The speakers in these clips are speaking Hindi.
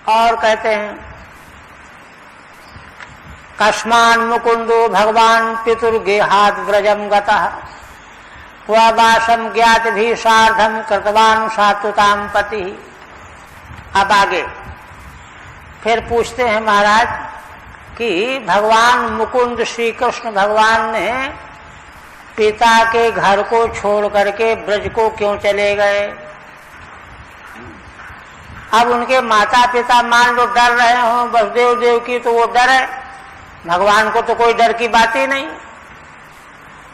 और कहते हैं कस्मान मुकुंदो भगवान पितुर्गेहात व्रजम गतः वासम ज्ञात भी सार्धम कृतवान सात्वताम पति। अब आगे फिर पूछते हैं महाराज कि भगवान मुकुंद श्री कृष्ण भगवान ने पिता के घर को छोड़ करके ब्रज को क्यों चले गए। अब उनके माता पिता मान लो डर रहे हो वसुदेव देव की, तो वो डर है, भगवान को तो कोई डर की बात ही नहीं।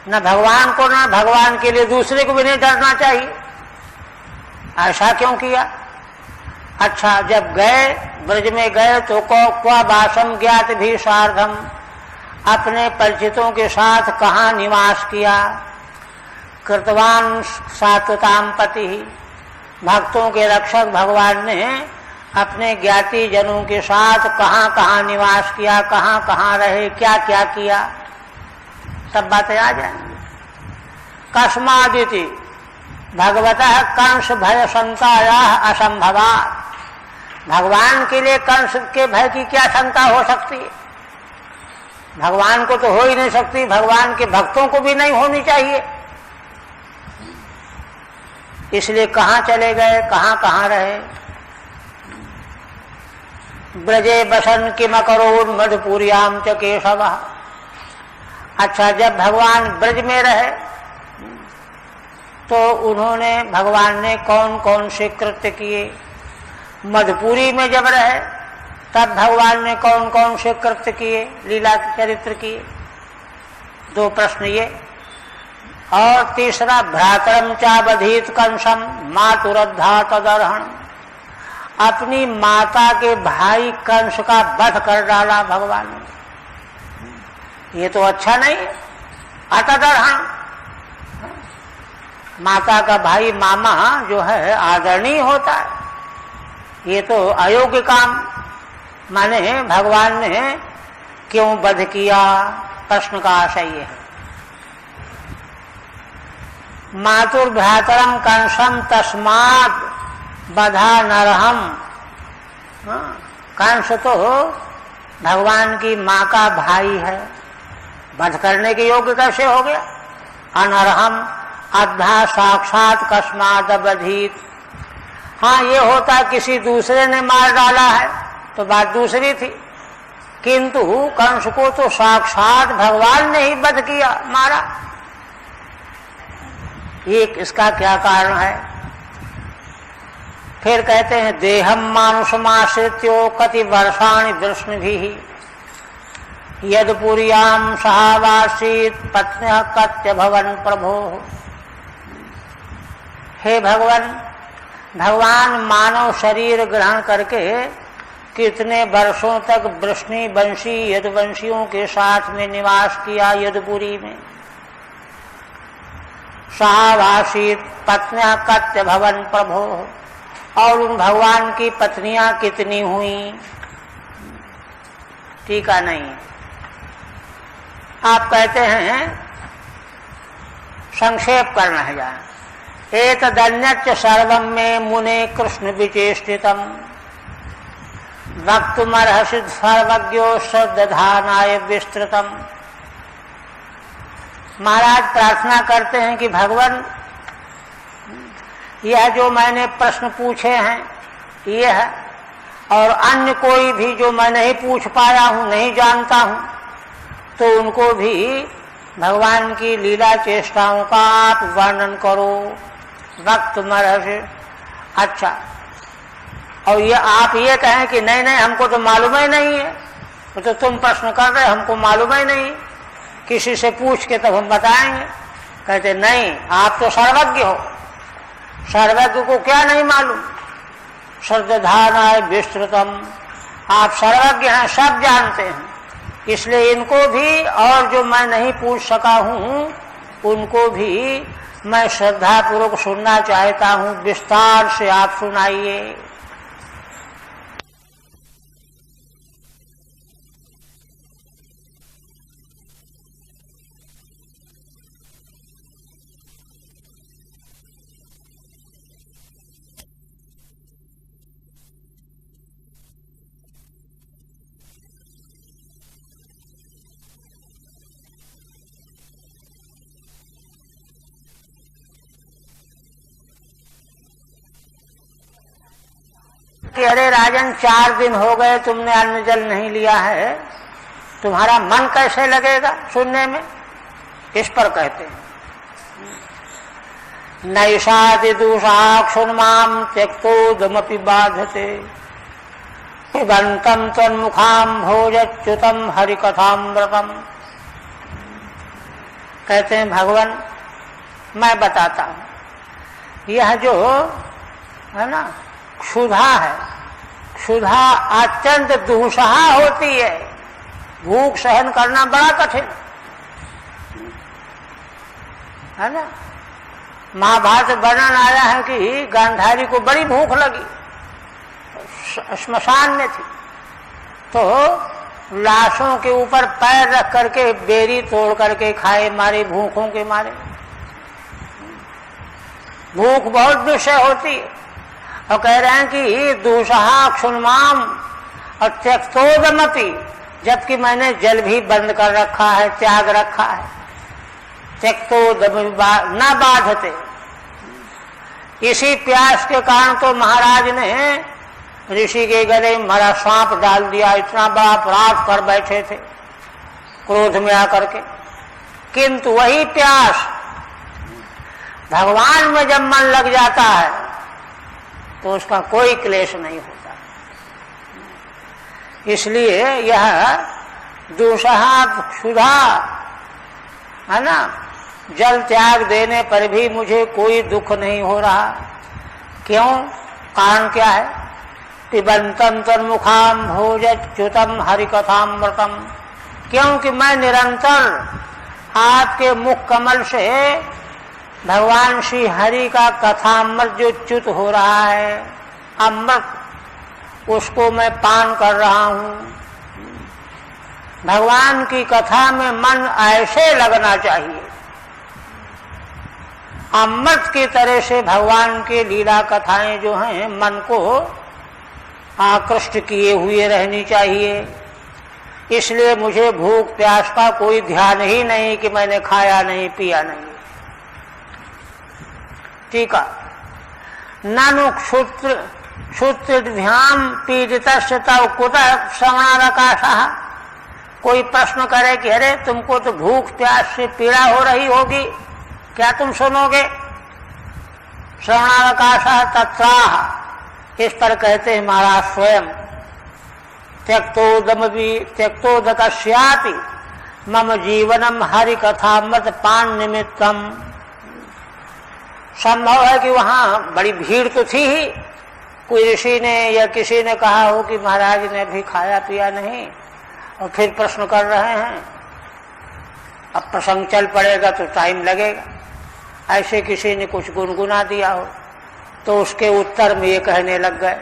न भगवान को न भगवान के लिए दूसरे को भी नहीं डरना चाहिए। ऐसा क्यों किया। अच्छा, जब गए ब्रज में गए तो क्वा वासम ज्ञात भी सार्धम, अपने परिचितों के साथ कहाँ निवास किया। कृतवान सात्वताम पति, भक्तों के रक्षक भगवान ने अपने ज्ञाति जनों के साथ कहाँ कहाँ निवास किया, कहाँ कहाँ रहे, क्या क्या किया, सब बातें आ जाएंगी। कस्मादिति भगवतः कंस भय संताया असंभवा, भगवान के लिए कंस के भय की क्या शंका हो सकती है। भगवान को तो हो ही नहीं सकती, भगवान के भक्तों को भी नहीं होनी चाहिए। इसलिए कहाँ चले गए, कहाँ कहाँ रहे। ब्रजे बसन किमकरोन् मधुपुर्याम च केशवः। अच्छा, जब भगवान ब्रज में रहे तो उन्होंने भगवान ने कौन कौन से कृत्य किए। मधुपुरी में जब रहे तब भगवान ने कौन कौन से कृत्य किए, लीला चरित्र किए। दो प्रश्न ये। और तीसरा, भ्रातरम चावधीत कंसम मातुरद्धा तदर्हण, अपनी माता के भाई कंस का वध कर डाला भगवान ने। ये तो अच्छा नहीं। अतदर्हण, माता का भाई मामा जो है आदरणीय होता है, ये तो अयोग्य काम। माने भगवान ने क्यों वध किया, प्रश्न का आशय ये है। मातुर्भ्रातरम कंसम तस्मात् बधा नरहम, कंस तो भगवान की माँ का भाई है, वध करने के योग्य कैसे हो गया। अनरहम अद्धा साक्षात कस्मात् बधित। हाँ, ये होता किसी दूसरे ने मार डाला है तो बात दूसरी थी, किंतु कंस को तो साक्षात भगवान ने ही वध किया, मारा। ये इसका क्या कारण है। फिर कहते हैं देहम मानुषमाश्रित्यो कति वर्षाणि वृष्णिभिः यदपुर्याम सहावासीत पत्न्यः कत्य भवन प्रभो। हे भगवान, भगवान मानव शरीर ग्रहण करके कितने वर्षों तक वृष्णि वंशी यदुवंशियों के साथ में निवास किया यदुपुरी में। सहावासीत पत्न्यः कत्य भवन प्रभो, और उन भगवान की पत्नियां कितनी हुई, टीका नहीं। आप कहते हैं संक्षेप करना है जाए। एतदन्यच्च सर्वं मे मुने कृष्ण विचेष्टितम् वक्तुमर्हसि सर्वज्ञो सदधानाय विस्तृतम्। महाराज प्रार्थना करते हैं कि भगवान, यह जो मैंने प्रश्न पूछे हैं यह, और अन्य कोई भी जो मैं नहीं पूछ पाया हूं, नहीं जानता हूं, तो उनको भी भगवान की लीला चेष्टाओं का आप वर्णन करो। वक्त मरहस्य। अच्छा, और ये आप ये कहें कि नहीं नहीं हमको तो मालूम ही नहीं है, तो तुम प्रश्न कर रहे हमको मालूम ही नहीं, किसी से पूछ के तब हम बताएंगे। कहते नहीं, आप तो सर्वज्ञ हो, सर्वज्ञ को क्या नहीं मालूम। श्रद्धानाय विस्तृतम, आप सर्वज्ञ हैं, सब जानते हैं, इसलिए इनको भी और जो मैं नहीं पूछ सका हूं उनको भी मैं श्रद्धा पूर्वक सुनना चाहता हूं। विस्तार से आप सुनाइए। कि अरे राजन 4 दिन हो गए तुमने अन्न जल नहीं लिया है, तुम्हारा मन कैसे लगेगा सुनने में? इस पर कहते हैं नैषाति दूषाक्षुन्माम त्यक्तोदमपि बाधते पिबंतम तन्मुखाम भोजच्युतम हरिकथामृतम। कहते हैं भगवान मैं बताता हूं, यह जो है ना क्षुधा है, क्षुधा अत्यंत दुस्सह होती है, भूख सहन करना बड़ा कठिन है ना। महाभारत वर्णन आया है कि गांधारी को बड़ी भूख लगी, श्मशान में थी, तो लाशों के ऊपर पैर रख करके बेरी तोड़ करके खाए मारे, भूखों के मारे। भूख बहुत दुष्सह होती है। और कह रहे हैं कि दुस्सह क्षुन्माम और त्यक्तोदमपि, जबकि मैंने जल भी बंद कर रखा है, त्याग रखा है। त्यक्तोदमपि न बाधते, इसी प्यास के कारण तो महाराज ने ऋषि के गले मरा सांप डाल दिया, इतना बड़ा अपराध कर बैठे थे क्रोध में आकर के। किंतु वही प्यास भगवान में जब मन लग जाता है तो उसका कोई क्लेश नहीं होता। इसलिए यह दुस्सह क्षुधा है ना, जल त्याग देने पर भी मुझे कोई दुख नहीं हो रहा। क्यों? कारण क्या है? पिबंतम तन्मुखाम भोजच्युतम हरिकथामृतम, क्योंकि मैं निरंतर आपके मुख कमल से भगवान श्री हरि का कथामृत जो च्युत हो रहा है, अमृत, उसको मैं पान कर रहा हूं। भगवान की कथा में मन ऐसे लगना चाहिए, अमृत की तरह से भगवान के लीला कथाएं जो हैं मन को आकृष्ट किए हुए रहनी चाहिए। इसलिए मुझे भूख प्यास का कोई ध्यान ही नहीं कि मैंने खाया नहीं पिया नहीं। ठीक है। नानु क्षुत्र ध्यान पीड़ित तव कुतः श्रवणावकाशः। कोई प्रश्न करे कि अरे तुमको तो भूख प्यास से पीड़ा हो रही होगी, क्या तुम सुनोगे? श्रवणावकाशः तत्राह, इस पर कहते हैं महाराज स्वयं त्यक्तोदकस्यापि मम जीवनम हरि कथामृत पान निमित्तम। संभव है कि वहां बड़ी भीड़ तो थी ही, कोई ऋषि ने या किसी ने कहा हो कि महाराज ने अभी खाया पिया नहीं और फिर प्रश्न कर रहे हैं, अब प्रसंग चल पड़ेगा तो टाइम लगेगा। ऐसे किसी ने कुछ गुनगुना दिया हो तो उसके उत्तर में ये कहने लग गए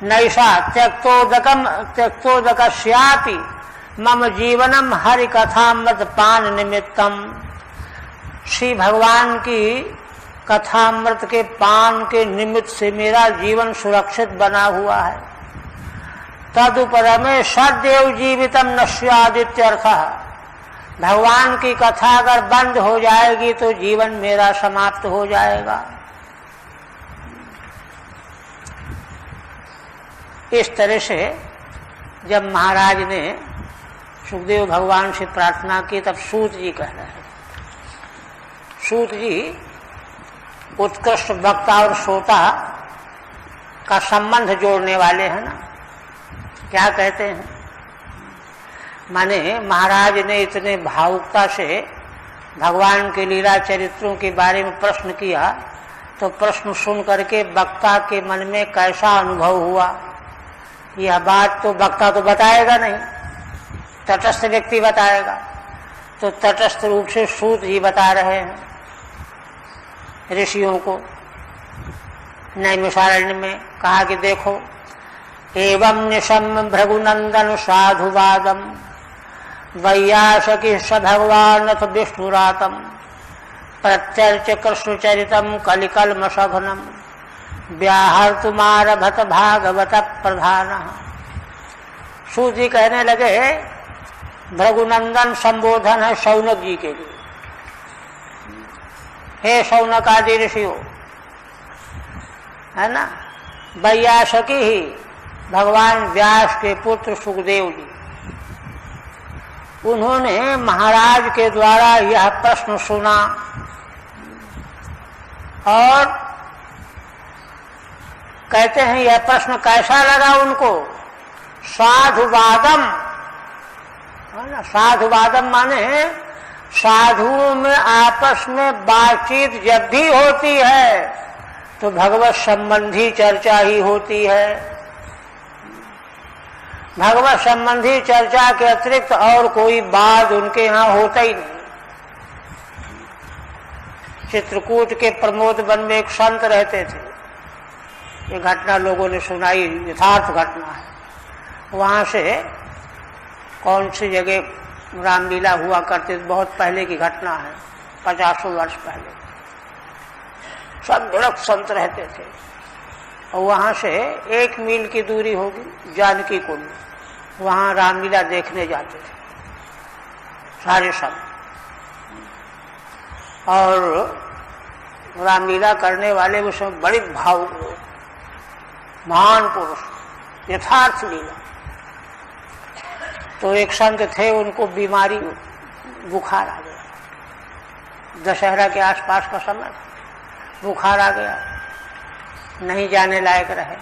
नैषा त्यक्तोदकस्यापि मम जीवनम हरि कथामृत पान निमित्तम। श्री भगवान की कथामृत के पान के निमित्त से मेरा जीवन सुरक्षित बना हुआ है। तदुपरमे सदैव जीवितम नश्यादित्यर्थः। भगवान की कथा अगर बंद हो जाएगी तो जीवन मेरा समाप्त हो जाएगा। इस तरह से जब महाराज ने सुखदेव भगवान से प्रार्थना की तब सूत जी कह रहे हैं, सूत जी उत्कृष्ट वक्ता और श्रोता का संबंध जोड़ने वाले हैं ना। क्या कहते हैं? माने महाराज ने इतने भावुकता से भगवान के लीला चरित्रों के बारे में प्रश्न किया तो प्रश्न सुन करके वक्ता के मन में कैसा अनुभव हुआ, यह बात तो वक्ता तो बताएगा नहीं, तटस्थ व्यक्ति बताएगा। तो तटस्थ रूप से सूत जी बता रहे हैं ऋषियों को। नैमिषारण्य में कहा कि देखो, एवं निशम्य भृगुनंदन साधुवादम वैयासकी स भगवान अथ विष्णुरातम प्रत्यर्च कृष्णचरितम कलिकल्म सघनम व्याहर्तुमारभत भागवत प्रधान। सूत जी कहने लगे, भृगुनंदन संबोधन है शौनक जी के लिए। हे शौनक आदि ऋषियों, है ना, वैयासकी ही भगवान व्यास के पुत्र सुखदेव जी, उन्होंने महाराज के द्वारा यह प्रश्न सुना और कहते हैं यह प्रश्न कैसा लगा उनको। साधुवादम, है ना, साधुवादम माने साधुओं में आपस में बातचीत जब भी होती है तो भगवत संबंधी चर्चा ही होती है। भगवत संबंधी चर्चा के अतिरिक्त और कोई बात उनके यहाँ होता ही नहीं। चित्रकूट के प्रमोद वन में एक संत रहते थे, ये घटना लोगों ने सुनाई, यथार्थ घटना है। वहां से कौन सी जगह रामलीला हुआ करते, बहुत पहले की घटना है, 50 वर्ष पहले। सब विरक्त संत रहते थे और वहां से 1 मील की दूरी होगी जानकी कुंड, वहां रामलीला देखने जाते थे सारे संत। और रामलीला करने वाले उसमें बड़े भावुक लोग, महान पुरुष, यथार्थ लीला। तो एक संत थे, उनको बीमारी, बुखार आ गया। दशहरा के आसपास का समय, बुखार आ गया, नहीं जाने लायक रहे,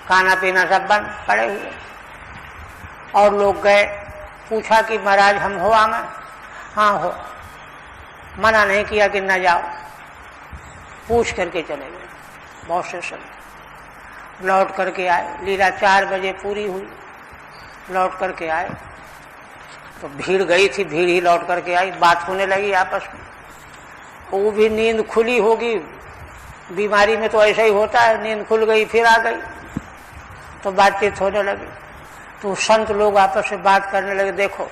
खाना पीना सब बंद पड़े हुए। और लोग गए, पूछा कि महाराज हम हो आए? हाँ हो। मना नहीं किया कि न जाओ, पूछ करके चले गए। बहुत से संत लौट करके आए, लीला 4 बजे पूरी हुई, लौट करके आए तो भीड़ गई थी, भीड़ ही लौट करके आई, बात होने लगी आपस में। वो भी नींद खुली होगी, बीमारी में तो ऐसा ही होता है, नींद खुल गई फिर आ गई, तो बातचीत होने लगी। तो संत लोग आपस में बात करने लगे, देखो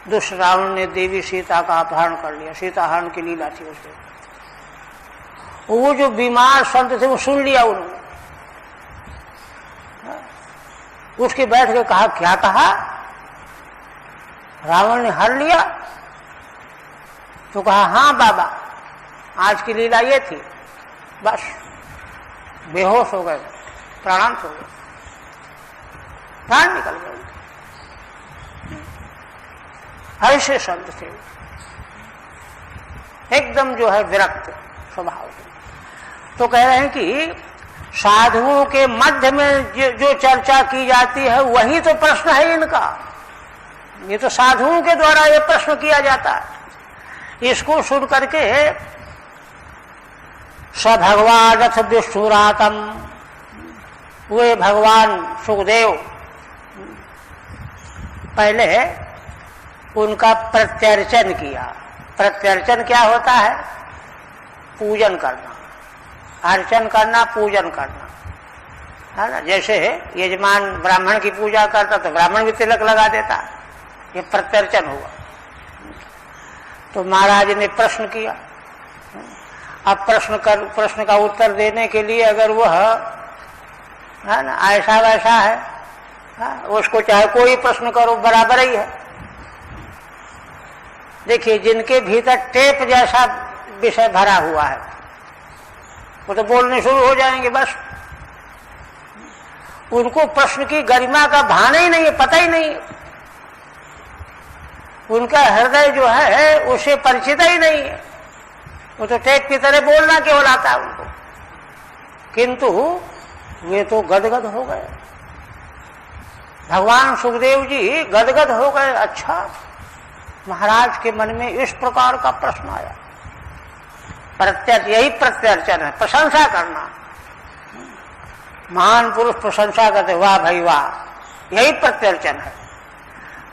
दुष्ट रावण ने देवी सीता का अपहरण कर लिया, सीता हरण की लीला थी उस दिन। वो जो बीमार संत थे वो सुन लिया उन्होंने, उसके बैठ के कहा, क्या कहा? रावण ने हर लिया? तो कहा, हाँ बाबा, आज की लीला ये थी। बस बेहोश हो गए, प्राणांत हो गए, प्राण निकल गए। ऐसे संत थे, एकदम जो है विरक्त स्वभाव। तो कह रहे हैं कि साधुओं के मध्य में जो चर्चा की जाती है वही तो प्रश्न है इनका। ये तो साधुओं के द्वारा ये प्रश्न किया जाता है। इसको सुन करके स भगवान रथ विष्णुरातम, वे भगवान सुखदेव पहले उनका प्रत्यर्चन किया। प्रत्यर्चन क्या होता है? पूजन करना, अर्चन करना, पूजन करना, है ना। जैसे यजमान ब्राह्मण की पूजा करता तो ब्राह्मण भी तिलक लगा देता, ये प्रत्यर्चन हुआ। तो महाराज ने प्रश्न किया। अब प्रश्न का उत्तर देने के लिए अगर वह, है ना, ऐसा वैसा है, उसको चाहे कोई प्रश्न करो बराबर ही है। देखिए, जिनके भीतर टेप जैसा विषय भरा हुआ है वो तो बोलने शुरू हो जाएंगे, बस उनको प्रश्न की गरिमा का भान ही नहीं है, पता ही नहीं है। उनका हृदय जो है उसे परिचित ही नहीं है, वो तो टेप की तरह बोलना केवल आता है उनको। किंतु वे तो गदगद हो गए, भगवान सुखदेव जी गदगद हो गए। अच्छा, महाराज के मन में इस प्रकार का प्रश्न आया। यही प्रत्यर्चन है, प्रशंसा करना। महान पुरुष प्रशंसा करते, वाह भाई वाह, यही प्रत्यर्चन है।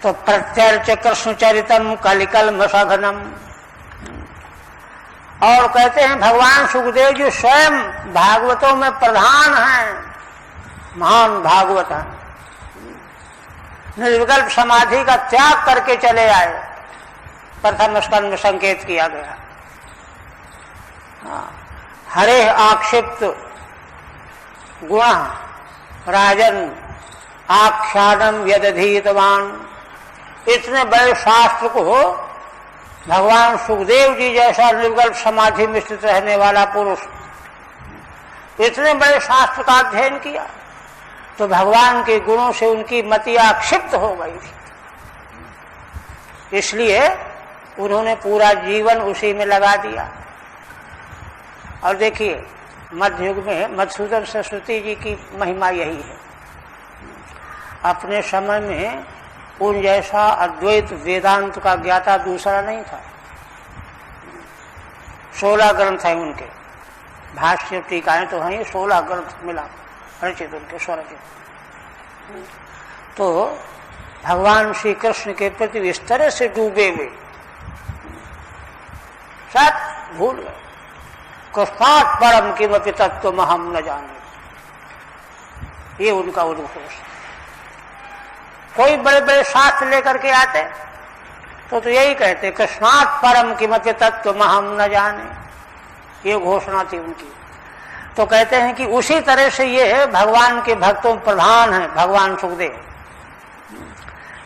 तो प्रत्यर्च कृष्ण चरितम कलिकल मसघनम। और कहते हैं भगवान सुखदेव जी स्वयं भागवतों में प्रधान हैं, महान भागवत हैं। निर्विकल्प समाधि का त्याग करके चले आए, प्रथम स्कंद में संकेत किया गया। हरे आक्षिप्त गुण राजन आख्यानम यदधीतवान। इतने बड़े शास्त्र को भगवान सुखदेव जी जैसा निर्विकल्प समाधि में स्थित रहने वाला पुरुष इतने बड़े शास्त्र का अध्ययन किया, तो भगवान के गुणों से उनकी मतियां क्षिप्त हो गई थी, इसलिए उन्होंने पूरा जीवन उसी में लगा दिया। और देखिए मध्य युग में मधुसूदन सरस्वती जी की महिमा यही है। अपने समय में उन जैसा अद्वैत वेदांत का ज्ञाता दूसरा नहीं था। 16 ग्रंथ हैं उनके, भाष्य टीकाएं तो हैं, 16 ग्रंथ मिला रचित उनके स्वरचित। तो भगवान श्री कृष्ण के प्रति इस तरह से डूबे हुए, सब भूल गए। कृष्णात् परम किमपि तत्त्वमहं न जाने, ये उनका उद्घोष। कोई बड़े बड़े शास्त्र लेकर के आते तो यही कहते, कृष्णात् परम किमपि तत्त्वमहं न जाने, ये घोषणा थी उनकी। तो कहते हैं कि उसी तरह से ये भगवान के भक्तों प्रधान हैं भगवान सुखदेव।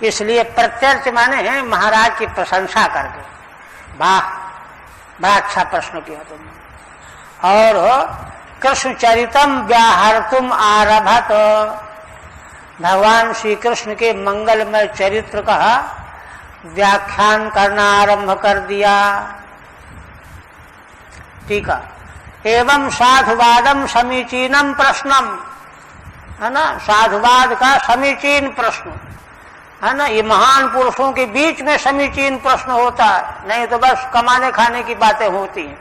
इसलिए प्रत्यर्थ माने महाराज की प्रशंसा करके, वाह बड़ा अच्छा प्रश्न किया तुमने। और कृष्ण चरितम व्याहर्तुम आरभत, भगवान श्री कृष्ण के मंगलमय चरित्र का व्याख्यान करना आरंभ कर दिया। ठीक है। एवं साधुवादम समीचीनम प्रश्नम, है ना, साधुवाद का समीचीन प्रश्न, है ना, ये महान पुरुषों के बीच में समीचीन प्रश्न होता है, नहीं तो बस कमाने खाने की बातें होती हैं।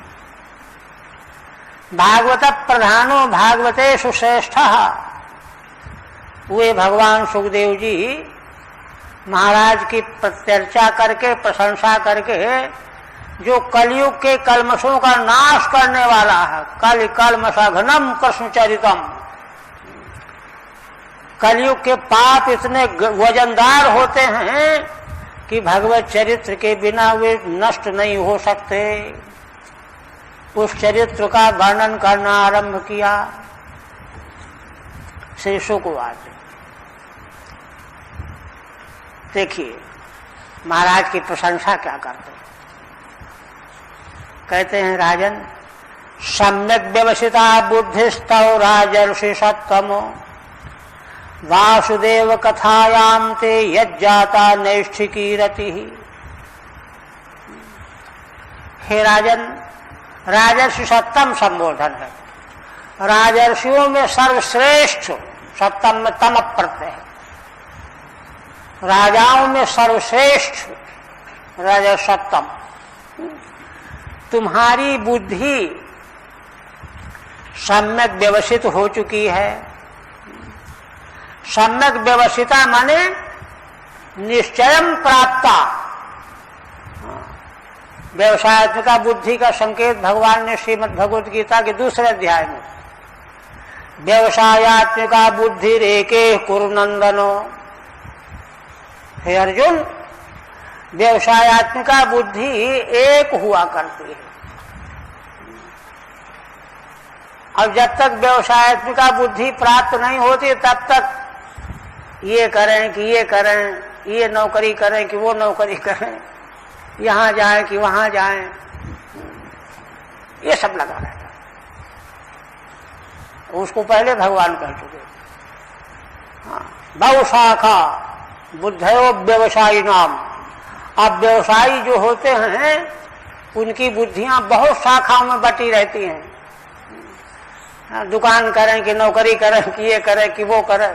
भागवत प्रधानो भागवतेषु श्रेष्ठ, वे भगवान सुखदेव जी महाराज की चर्चा करके प्रशंसा करके जो कलयुग के कलमशों का नाश करने वाला है, कल कलमषघनम कृष्ण चरितम, कलयुग के पाप इतने वजनदार होते हैं कि भगवत चरित्र के बिना वे नष्ट नहीं हो सकते। उस चरित्र का वर्णन करना आरंभ किया श्री शुकवाद। देखिए महाराज की प्रशंसा क्या करते हैं। कहते हैं, राजन सम्यक व्यवसिता बुद्धिस्तौ राजर्षि सत्तमो वासुदेव कथायाम ते यज्जाता नैष्ठिकी रति। हे राजन, राजर्षि सत्तम संबोधन है। राजर्षियों में सर्वश्रेष्ठ, सत्तम में तम प्रत्यय है, राजाओं में सर्वश्रेष्ठ राजसत्तम। तुम्हारी बुद्धि सम्यक व्यवसित हो चुकी है। सम्यक व्यवसिता माने निश्चयम प्राप्ता। व्यवसायत्मिका बुद्धि का संकेत भगवान ने श्रीमद् भगवद गीता के दूसरे अध्याय में, व्यवसायत्मिका बुद्धि रेके कुरुनंदनो। हे अर्जुन, व्यवसायत्मिका बुद्धि एक हुआ करती है, और जब तक व्यवसायत्मिका बुद्धि प्राप्त नहीं होती तब तक ये करें कि ये करें, ये नौकरी करें कि वो नौकरी करें, यहां जाएं कि वहां जाएं, ये सब लगा रहता है। उसको पहले भगवान कह चुके। बहुशाखा बुद्धयो व्यवसायी नाम। अब व्यवसायी जो होते हैं उनकी बुद्धियां बहुत शाखाओं में बटी रहती हैं। दुकान करें कि नौकरी करें कि ये करें कि वो करें,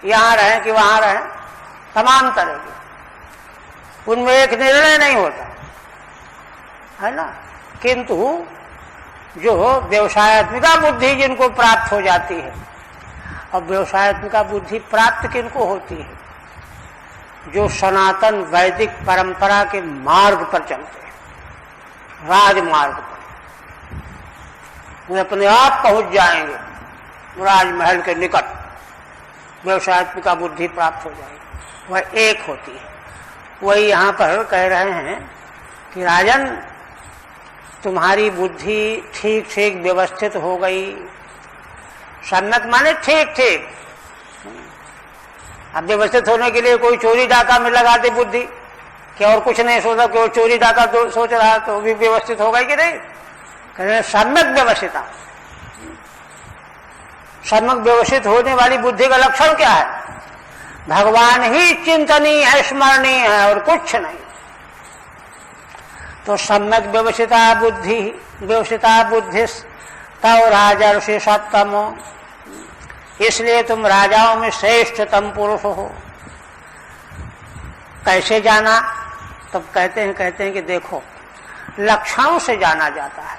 यहां रहें कि वहां रहें, तमाम तरह की। उनमें एक निर्णय नहीं होता है ना। किंतु जो व्यवसायत्मिका बुद्धि जिनको प्राप्त हो जाती है, और व्यवसायत्मिका बुद्धि प्राप्त किनको होती है, जो सनातन वैदिक परंपरा के मार्ग पर चलते हैं, राजमार्ग पर, वे अपने आप पहुंच जाएंगे राजमहल के निकट। व्यवसायत्मिका बुद्धि प्राप्त हो जाएगी, वह एक होती है। वही यहां पर कह रहे हैं कि राजन, तुम्हारी बुद्धि ठीक ठीक व्यवस्थित हो गई। सम्यक माने ठीक ठीक। अब व्यवस्थित होने के लिए कोई चोरी डाका में लगा दे बुद्धि, कि और कुछ नहीं सोचा, कि वो चोरी डाका सोच रहा तो भी व्यवस्थित होगा कि नहीं। कहते सम्यक व्यवस्थिता, सम्यक व्यवस्थित होने वाली बुद्धि का लक्षण क्या है? भगवान ही चिंतनीय है, स्मरणीय है और कुछ नहीं। तो सम्यक व्यवस्थिता बुद्धि तव राजर्षि सप्तमो, इसलिए तुम राजाओं में श्रेष्ठतम पुरुष हो। कैसे जाना? तब कहते हैं कि देखो, लक्षणों से जाना जाता है।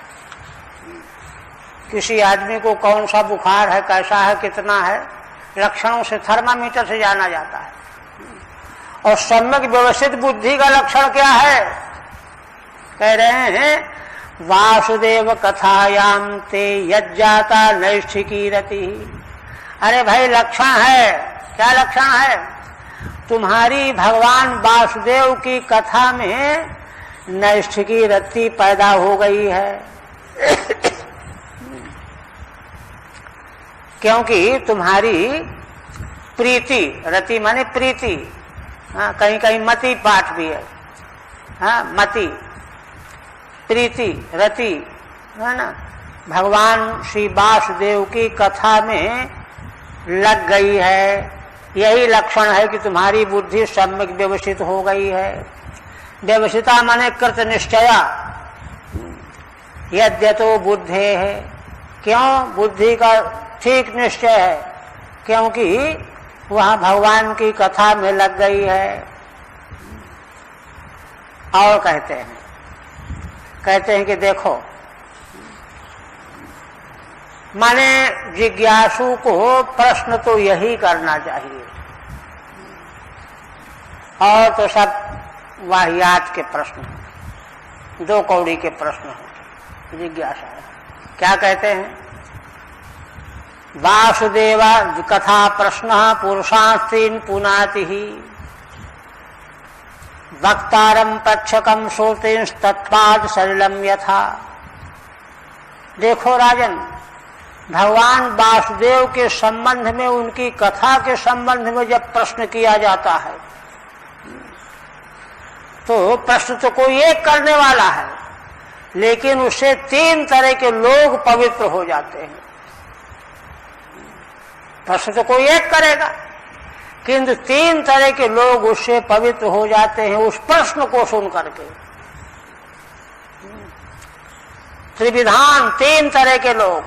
किसी आदमी को कौन सा बुखार है, कैसा है, कितना है, लक्षणों से, थर्मामीटर से जाना जाता है। और सम्यक व्यवस्थित बुद्धि का लक्षण क्या है? कह रहे हैं वासुदेव कथायाम ते यज्जाता नैष्ठिकी रति। अरे भाई, लक्षण है, क्या लक्षण है? तुम्हारी भगवान वासुदेव की कथा में नैष्ठिकी रति पैदा हो गई है। क्योंकि तुम्हारी प्रीति, रति माने प्रीति, हाँ, कहीं कहीं मति पाठ भी है, हाँ, मति, प्रीति, रति, है ना, भगवान श्री वासुदेव की कथा में लग गई है। यही लक्षण है कि तुम्हारी बुद्धि सम्यक व्यवस्थित हो गई है। व्यवस्थिता माने कृत निश्चया, यद्यतो बुद्धे है। क्यों? बुद्धि का ठीक निश्चय है, क्योंकि वह भगवान की कथा में लग गई है। और कहते हैं कि देखो, माने जिज्ञासु को प्रश्न तो यही करना चाहिए, और तो सब वाहियात के प्रश्न, दो कौड़ी के प्रश्न होते। जिज्ञासा क्या कहते हैं? वासुदेव कथा प्रश्न पुरुषास्तीन पुनाति ही वक्तारम प्रक्षकम श्रोतेंस तत्पाद सलिलम यथा। देखो राजन, भगवान वासुदेव के संबंध में, उनकी कथा के संबंध में जब प्रश्न किया जाता है, तो प्रश्न तो कोई एक करने वाला है, लेकिन उससे तीन तरह के लोग पवित्र हो जाते हैं। प्रश्न तो कोई एक करेगा, किंतु तीन तरह के लोग उससे पवित्र हो जाते हैं उस प्रश्न को सुन करके। त्रिविधान, तीन तरह के लोग,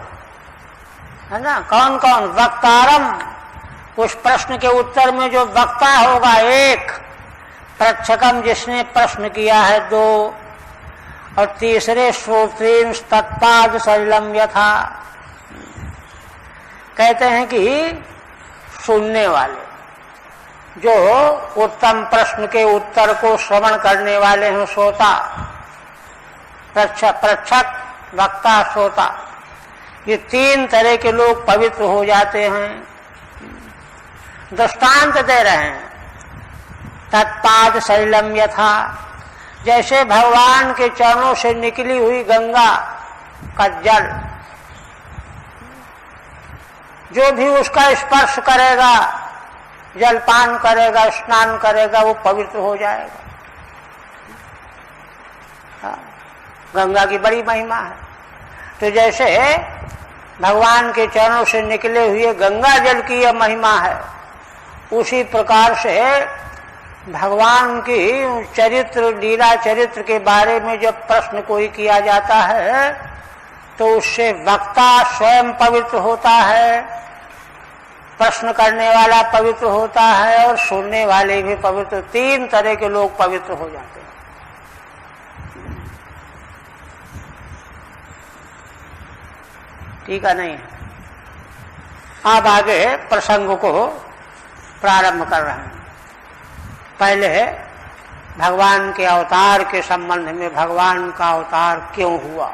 है ना। कौन कौन? वक्तारम, उस प्रश्न के उत्तर में जो वक्ता होगा एक, प्रक्षकम, जिसने प्रश्न किया है दो, और तीसरे श्रोत्रीन तत्पाद सलिलम यथा, कहते हैं कि सुनने वाले, जो उत्तम प्रश्न के उत्तर को श्रवण करने वाले हैं, श्रोता, प्रक्षक, वक्ता, श्रोता, ये तीन तरह के लोग पवित्र हो जाते हैं। दृष्टांत दे रहे हैं, तत्पाद सलिलम यथा, जैसे भगवान के चरणों से निकली हुई गंगा का जल, जो भी उसका स्पर्श करेगा, जलपान करेगा, स्नान करेगा, वो पवित्र हो जाएगा। हाँ, गंगा की बड़ी महिमा है। तो जैसे भगवान के चरणों से निकले हुए गंगा जल की यह महिमा है, उसी प्रकार से भगवान की चरित्र, लीला चरित्र के बारे में जब प्रश्न कोई किया जाता है, तो उससे वक्ता स्वयं पवित्र होता है, प्रश्न करने वाला पवित्र होता है, और सुनने वाले भी पवित्र, तीन तरह के लोग पवित्र हो जाते हैं। ठीक है, नहीं? अब आगे प्रसंग को प्रारंभ कर रहे हैं। पहले भगवान के अवतार के संबंध में, भगवान का अवतार क्यों हुआ,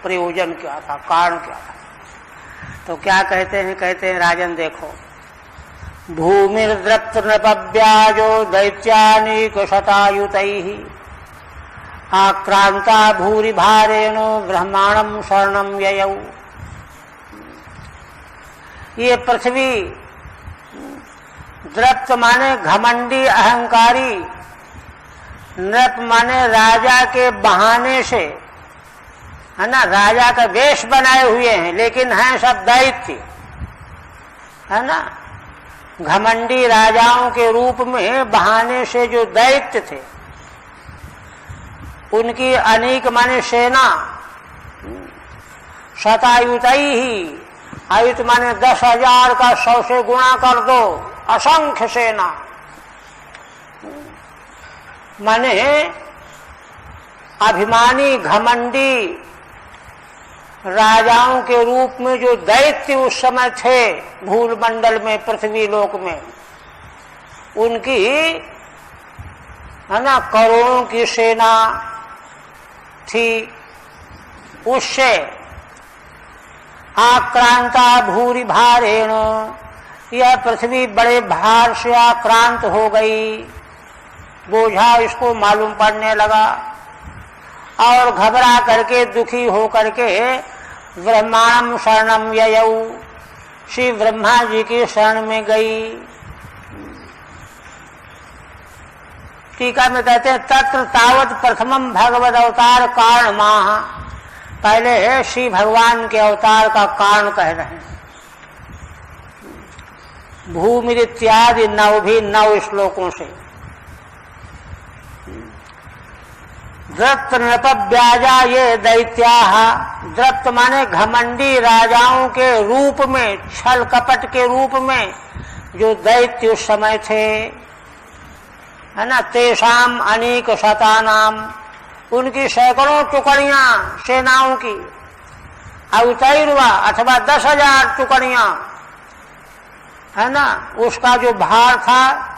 प्रयोजन क्या था, कारण क्या था। तो क्या कहते हैं राजन देखो, भूमिर्द्रप्त नृपव्याजो दैत्यानीक शतायुतैः आक्रांता भूरि भारेण ब्रह्मांडं शरणं ययौ। ये पृथ्वी, द्रप्त माने घमंडी, अहंकारी, नृप माने राजा के बहाने से, है ना, राजा का वेश बनाए हुए हैं, लेकिन हैं सब दैत्य, है ना, घमंडी राजाओं के रूप में बहाने से जो दैत्य थे, उनकी अनेक माने सेना, शतायुतई ही, आयुत माने 10,000 का 100 से गुणा कर दो, असंख्य सेना, माने अभिमानी घमंडी राजाओं के रूप में जो दैत्य उस समय थे भूल मंडल में, पृथ्वी लोक में, उनकी है ना करोड़ों की सेना थी। उससे आक्रांता भूरि भारेण, यह पृथ्वी बड़े भार से आक्रांत हो गई, बोझा इसको मालूम पड़ने लगा और घबरा करके दुखी हो करके ब्रह्माणम शरणम ययौ, श्री ब्रह्मा जी की शरण में गई। टीका में कहते हैं तत्र तावत प्रथमम भगवद अवतार कारण माह, पहले श्री भगवान के अवतार का कारण कह रहे हैं। भूमि इत्यादि 9 श्लोकों से द्रप्त नृप व्याजा ये दैत्याः, द्रप्त माने घमंडी राजाओं के रूप में, छल कपट के रूप में जो दैत्य उस समय थे, है ना, तेषाम अनेक शतानाम, उनकी सैकड़ों टुकड़ियां सेनाओं की, अवतैर्वा अथवा 10,000 टुकड़ियां, है ना, उसका जो भार था,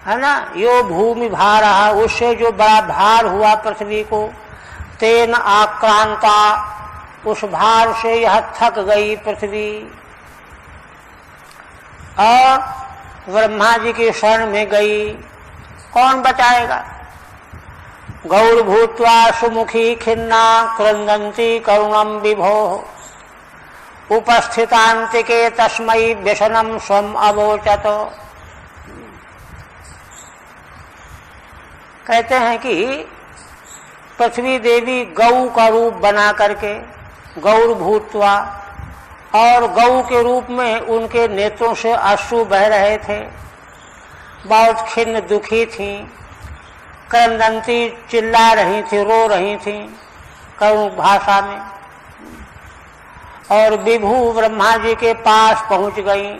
है ना, यो भूमि भार, उससे जो बड़ा भार हुआ पृथ्वी को, तेन आक्रांता, उस भार से यह थक गई पृथ्वी और ब्रह्मा जी की शरण में गई। कौन बचाएगा? गौर भूत्वा सुमुखी खिन्ना क्रंदंती करुणम विभो, उपस्थितांतिके तस्मै व्यसनम स्वम अवोचत। कहते हैं कि पृथ्वी देवी गौ का रूप बना करके, गौर भूत्वा, और गौ के रूप में उनके नेत्रों से अश्रु बह रहे थे, बहुत खिन्न दुखी थी, क्रंदंती चिल्ला रही थी, रो रही थी करुण भाषा में, और विभु ब्रह्मा जी के पास पहुंच गई।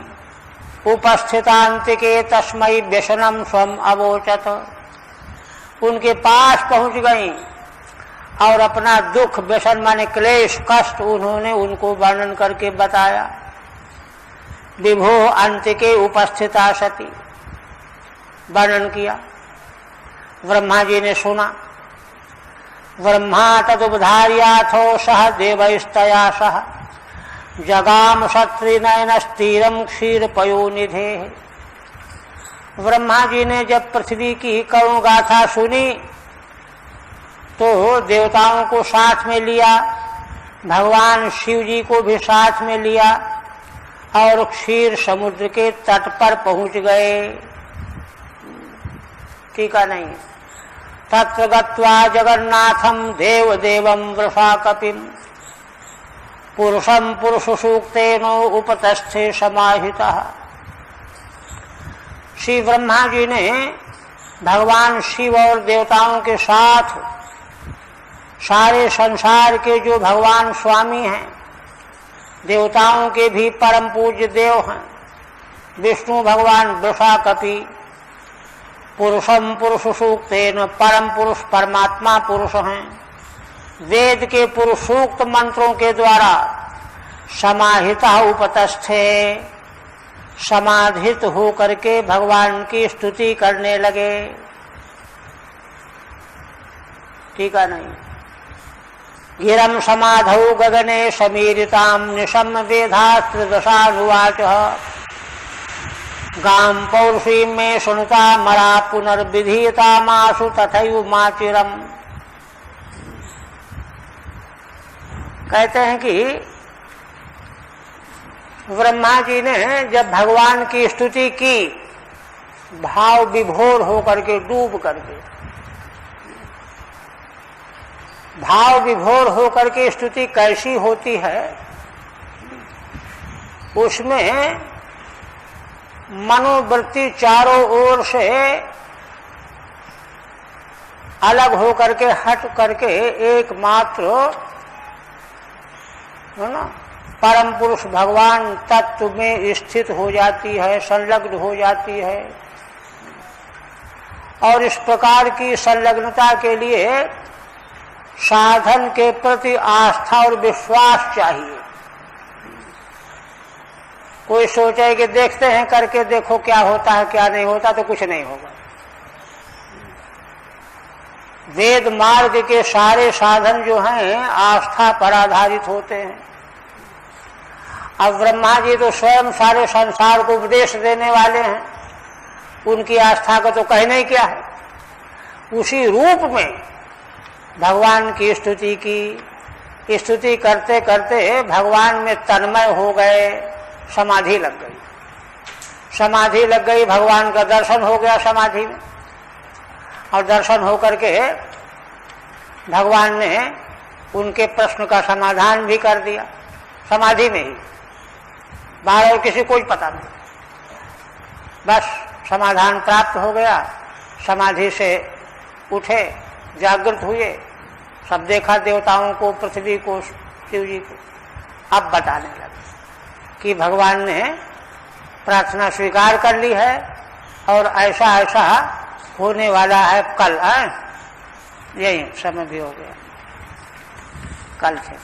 उपस्थितांतिके तस्मै व्यसनम स्वम अवोचत, उनके पास पहुंच गई और अपना दुख, व्यसन माने क्लेश, कष्ट उन्होंने उनको वर्णन करके बताया। विभो अंतिके उपस्थिता सती, वर्णन किया। ब्रह्मा जी ने सुना। ब्रह्मा तदुपधार्याथो सह देवैस्तया सह, जगाम शत्रुनयन स्थिरम क्षीर पयोनिधे। ब्रह्मा जी ने जब पृथ्वी की करुण गाथा सुनी तो देवताओं को साथ में लिया, भगवान शिव जी को भी साथ में लिया और क्षीर समुद्र के तट पर पहुंच गए। टीका नहीं। तत्र गत्वा जगन्नाथम देव देवम वृषा कपिम, पुरुषम पुरुष सूक्तेनो उपतस्थे समाहितः। श्री ब्रह्मा जी ने भगवान शिव और देवताओं के साथ सारे संसार के जो भगवान स्वामी हैं, देवताओं के भी परम पूज्य देव हैं, विष्णु भगवान वृषा कपि, पुरुषम पुरुष सूक्तेन, परम पुरुष परमात्मा पुरुष हैं, वेद के पुरुष सूक्त मंत्रों के द्वारा समाहिता उपतस्थे, समाधित हो करके भगवान की स्तुति करने लगे। टीका नहीं। गिरम समाधौ गगने समीरिताम निशम वेधास्त्र दशानुवाच, गाम पौरुषी में सुनता मरा पुनर्विधीयता मासु तथैव माचिरम। कहते हैं कि ब्रह्मा जी ने जब भगवान की स्तुति की, भाव विभोर होकर के, डूब करके, भाव विभोर होकर के स्तुति कैसी होती है, उसमें मनोवृत्ति चारों ओर से अलग हो करके, हट करके एकमात्र है ना परम पुरुष भगवान तत्व में स्थित हो जाती है, संलग्न हो जाती है। और इस प्रकार की संलग्नता के लिए साधन के प्रति आस्था और विश्वास चाहिए। कोई सोचे कि देखते हैं, करके देखो क्या होता है क्या नहीं होता, तो कुछ नहीं होगा। वेद मार्ग के सारे साधन जो हैं आस्था पर आधारित होते हैं। अब ब्रह्मा जी तो स्वयं सारे संसार को उपदेश देने वाले हैं, उनकी आस्था का तो कहना ही क्या है। उसी रूप में भगवान की स्तुति की, स्तुति करते करते भगवान में तन्मय हो गए, समाधि लग गई। समाधि लग गई, भगवान का दर्शन हो गया समाधि में, और दर्शन होकर के भगवान ने उनके प्रश्न का समाधान भी कर दिया समाधि में ही, बाहर और किसी को पता नहीं। बस समाधान प्राप्त हो गया, समाधि से उठे, जागृत हुए, सब देखा, देवताओं को, पृथ्वी को, शिव जी को। अब बताने लगे कि भगवान ने प्रार्थना स्वीकार कर ली है और ऐसा ऐसा होने वाला है कल। यही समय भी हो गया, कल से।